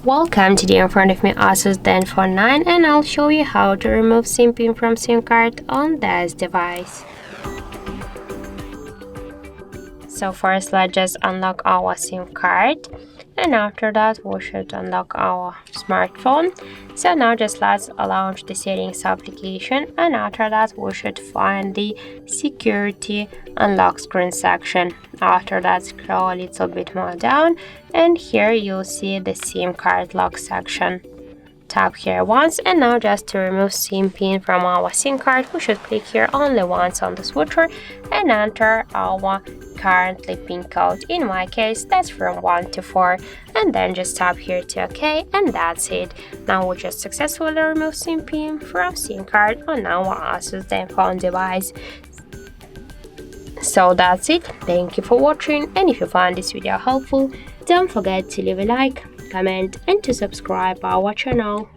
Welcome, today in front of me ASUS Zenfone 9 and I'll show you how to remove SIM pin from SIM card on this device. So first let's just unlock our SIM card, and after that we should unlock our smartphone. So now just let's launch the settings application, and after that we should find the security unlock screen section. After that scroll a little bit more down and here you'll see the SIM card lock section. Tap here once, and now just to remove SIM pin from our SIM card we should click here only once on the switcher and enter our currently pin code. In my case that's from 1 to 4, and then just tap here to OK, and that's it. Now we just successfully remove SIM pin from SIM card on our ASUS Zenfone device. So that's it. Thank you for watching, and if you found this video helpful, don't forget to leave a like, comment and to subscribe our channel.